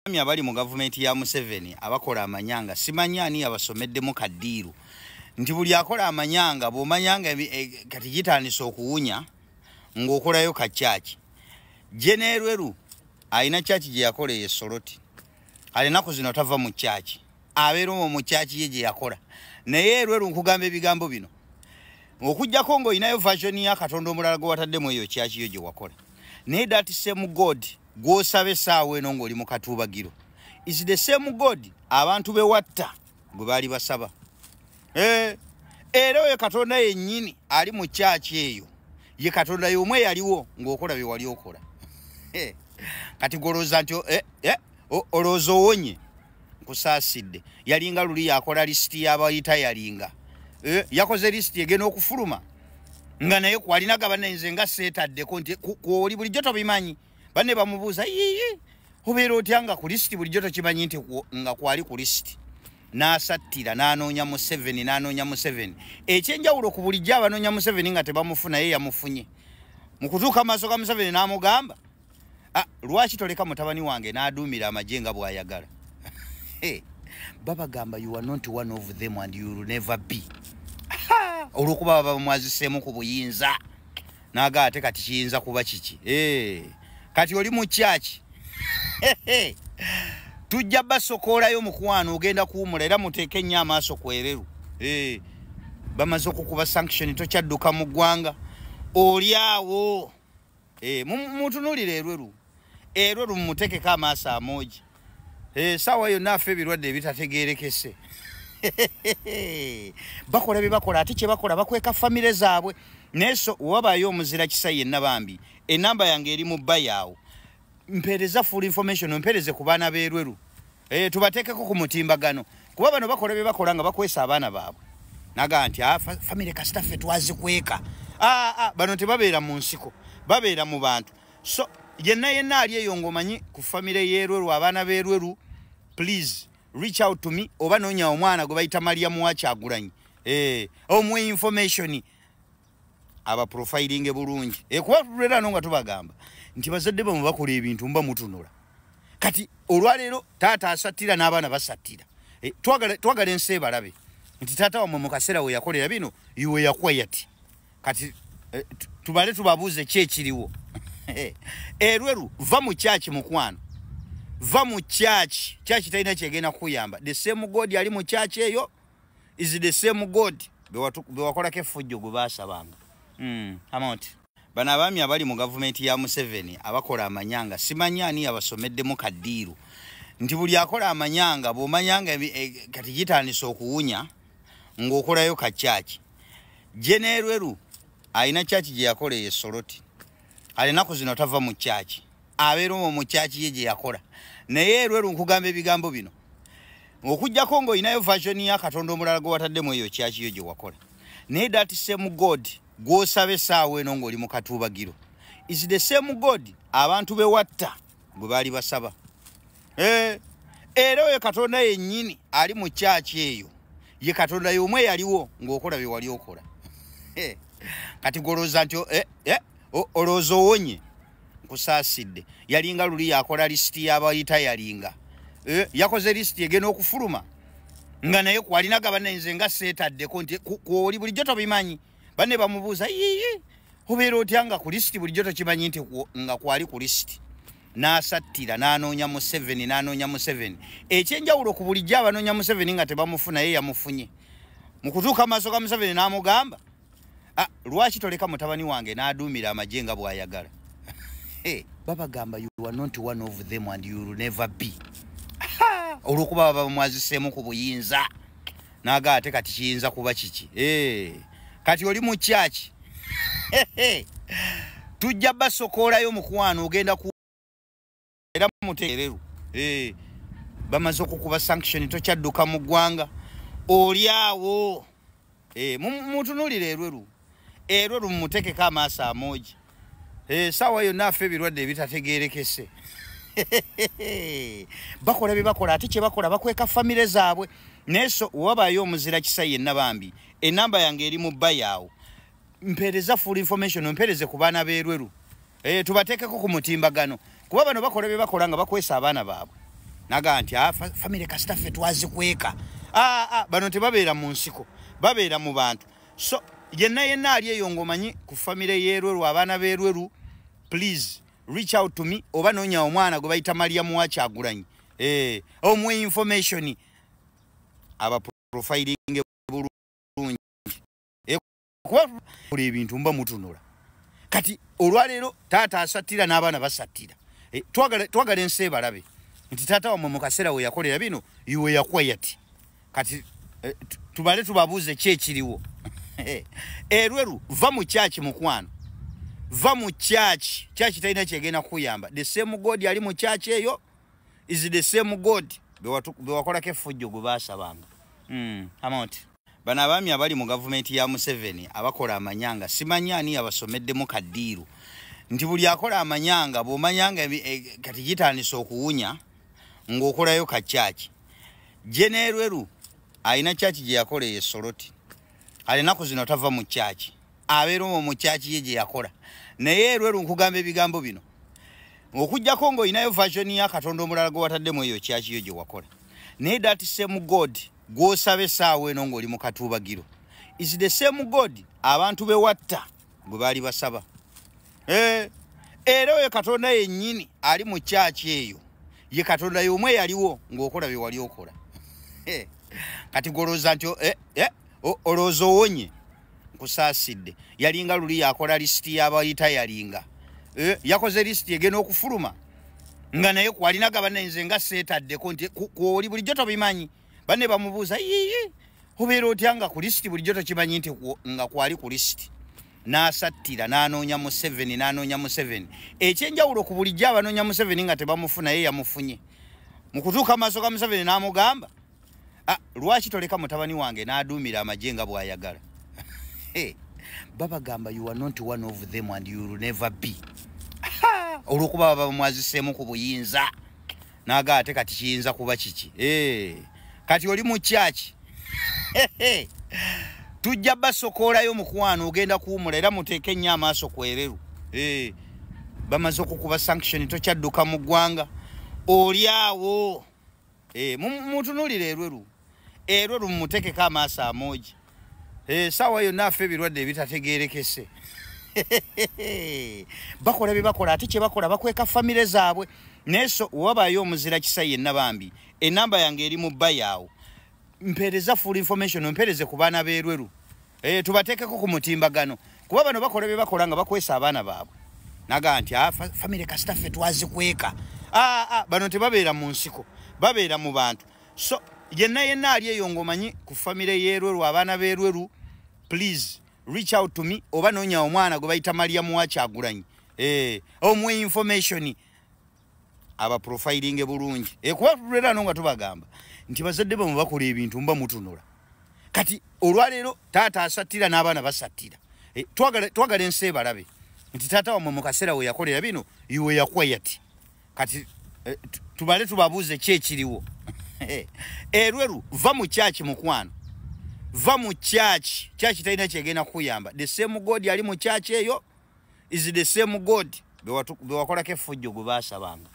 Abali mu gavumenti ya Museveni abakola amanyanga simanyi ani abasomeddemu kaddiiru nti buli akola amanyanga bw'omanyanga kati gitandise okuwunya ng'okolayo ka church Jenerweru alina church gye yakola ye Soroti alinaku zino tava mu church abeera mu church ye gye yakola naye Rweru nkugamba ebigambo bino okujjako ng'olinayo version ya Katonda omulala gwe wataddemu eyo church yo gye wakola naye that same God gwosabe saawe eno ng'oli mu katuubagiro is the same God abantu bewatta gwe baali basaba era oyo Katonda yennyini ali mu church eyo ye Katonda y'omwe yaliwo ng'okola bye wali okola kati golooza nti olowooza owonye nkusaasidde yalinga luli yakola lisiti y'abayita yalinga yakoze lisiti egenda okufuluma nga naye kwalinaga bannayinze nga seetaddeko nti kwoli bulijjo tobimanyi banne bamubuuza yiyi obeera otya nga ku lisiti bulijjo tokimanyi nti nga kwali ku lisiti n'asattira n'anoonya Museveni ekyenjawulo ku bulijjo abanoonya Museveni nga tebamufuna ye yamufunye mu kutuuka maaso ga Museveni n'amugamba lwaki toleka mutabani wange n'aduumira amagye nga bw'ayagala babagamba you are not one of them and you will never be olwokuba bamwaziseemu ku buyinza naga ate kati kiyinza kuba kiki kati oli mu church tujja basokoolayo mukwano ogenda kuwumula era muteeke ennyo amaaso kwereru bamaze okukuba sanction tokyadduka mu ggwanga oli awo mutunuulire erweru mumutekeko amaaso amoogi saawa yonna affe ebirwadde ebitategeerekese bakola bye bakola ate kye bakola bakweka famire zaabwe naye so wabayo omuzira kisa yenna bambi enamba yange eri mu bba yaawo mpeereza full information mpeereze ku baana b'erweru tubateekeko ku mutimbagano kuba bano bakola bye bakola nga bakwesa abaana baabwe naga nti famire kasitaffe twazikweka bano tebabeera mu nsiko babeera mu bantu so yenna ali eyo ng'omanyi ku famire y'erweru abaana b'erweru please reach out to me oba noonya omwana gwe bayita Mariamu wa Kyagulanyi omwe information aba profiling bulungi kuba tulera nga tubagamba nti bazadde bamu bakola ebintu mba mutunula kati olwaleero taata asattira n'abaana basattira twagala ensi balabe nti taata wamwe mu kaseera we yakolera bino iwe yakwayati kati tubale tubabuuze ki ekiriwo erweru va mu church mukwano va mu church talina kyegenda kukuyamba the same God ali mu church eyo is the same God bewakolako effujjo gwe baasabanga amount bano abaami abali mu gavumenti ya Museveni abakola amanyanga simanyi ani abasomeddemu kaddiiru nti buli akola amanyanga bw'omanyanga kati gitandise okuwunya ng'okolayo ka church Jenerweru alina church gye yakola ye Soroti alinaku zino tava mu church abeera mu church ye gye yakola naye Rweru nkugamba ebigambo bino okujjako ng'olinayo version ya Katonda omulala gwe wataddemu eyo church yo gye wakola naye that same God gwosabe saawe eno ng'oli mu katuubagiro is the same God abantu bewatta gwe baali basaba era oyo Katonda yennyini ali mu church eyo ye Katonda y'omwe yaliwo ng'okola bye wali okola kati golooza nti olowooza owonye nkusaasidde yalinga luli yakola lisiti y'abayita yalinga yakoze lisiti egenda okufuluma nga naye kwalinaga bannayinze nga seetaddeko nti kwoli bulijjo tobimanyi banne bamubuuza yiyi obeera otya nga ku lisiti bulijjo tokimanyi nti nga kwali ku lisiti n'asattira n'anoonya Museveni ekyenjawulo ku bulijjo abanoonya Museveni nga tebamufuna ye yamufunye mu kutuuka maaso ga Museveni n'amugamba lwaki toleka mutabani wange n'aduumira amagye nga bw'ayagala babagamba you are not one of them and you will never be olwokuba bamwaziseemu ku buyinza naga ate kati kiyinza kuba kiki kati oli mu church tujja basokoolayo mukwano ogenda era muteereru bamaze okukuba sanction tokyadduka mu ggwanga oli awo mutunuulire erweru mumutekeko amaaso amoogi saawa yonna affe ebirwadde ebitategeerekese bakola bye bakola ate kye bakola bakweka famire zaabwe naye so wabayo omuzira kisa yenna bambi enamba yange eri mu bba yaawo mpeereza full information mpeereze ku baana b'erweru tubateekeko ku mutimbagano kuba bano bakola bye bakola nga bakwesa abaana baabwe naga nti family kastaffe twazikweka bano tebabeera mu nsiko babeera mu bantu so yenna ali eyo ngomanyi ku family y'Erweru abaana b'Erweru please reach out to me oba nonya omwana gwe bayita Mariamu wa Kyagulanyi omwe information aba profiling bulungi kwa ebintu mba mutunula kati olwalero taata asatira n'abaana basatira twagala ensi balabe nti taata wamwe mu kaseera we yakolera bino iwe yakwayati kati tubale tubabuuze kyekiriwo Erweru va mu church mukwano va mu church talina kyegenda kuyamba the same God ali mu church eyo is the same God bewakolako effujjo gwe baasabanga amount bana abami abali mu government ya Museveni abakola amanyanga simanyani abasomeddemu kaddiiru nti buli akola amanyanga bw'omanyanga kati gitandise okuwunya ng'okolayo ka church Erweru alina church gye yakola ye Soroti alinaku zino tava mu church abeera mu church ye gye yakola naye Erweru nkugamba ebigambo bino okujjako ng'olinayo version ya Katonda omulala gwe wataddemu eyo church yo gye wakola naye that same God gw'osaba essaawa eno ng'oli mu katuubagiro is the same God abantu bewatta gwe baali basaba era oyo Katonda yennyini ali mu church eyo ye Katonda y'omwe yaliwo ng'okola bye wali okola kati golooza nti olowooza owonye nkusaasidde yalinga luli yakola lisiti y'abayita yalinga yakoze lisiti egenda okufuluma nga naye kwalinaga bannayinze nga seetaddeko nti kwoli bulijjo tobimanyi banne bamubuuza obeera otya nga ku lisiti bulijjo tokimanyi nti nga kwali ku lisiti n'asattira n'anoonya Museveni ekyenjawulo ku bulijjo abanoonya Museveni nga tebamufuna ye yamufunye mu kutuuka maaso ga Museveni n'amugamba lwaki toleka mutabani wange n'aduumira amagye nga bw'ayagala babagamba you are not one of them and you will never be olw'okuba baba bamwaziseemu ku buyinza n'aga ate kati kiyinza kuba kiki kati oli mu church tujja basokoolayo mukwano ogenda kuwumula era muteeke nnyo amaaso ku Erweru bamaze okukuba sanction tokyadduka mu ggwanga oli awo mutunulire Erweru mumutekeko amaaso amoogi saawa yonna affe ebirwadde ebitategeerekese bakola bye bakola ate kye bakola bakweka famire zaabwe naye so wabayo omuzira kisa yenna bambi enamba yange eri mu bba yaawo mpeereza full information mpeereze ku baana b'Erweru tubateekeko ku mutimbagano kuba bano bakola bye bakola nga bakwesa abaana baabwe naga nti famire kastaffe twazikweka bano tebabeera mu nsiko babeera mu bantu so yenna ali eyo ngomanyi ku family y'Erweru abaana b'Erweru please reach out to me oba nonya omwana gwe bayita Mariamu wa Kyagulanyi omwe information aba profiling bulungi kuba tulera nga tubagamba nti bazadde bamu bakola ebintu mba mutunula kati olwalero taata asatira n'abaana basatira twagala ensi balabe nti taata wamwe mu kaseera we yakolera bino iwe yakwayati kati tubale tubabuuze kyekiriwo Erweru va mu church mukwano va mu church talina kyegenda kuyamba the same God ali mu church eyo is the same God bewakolako effujjo gwe baasabanga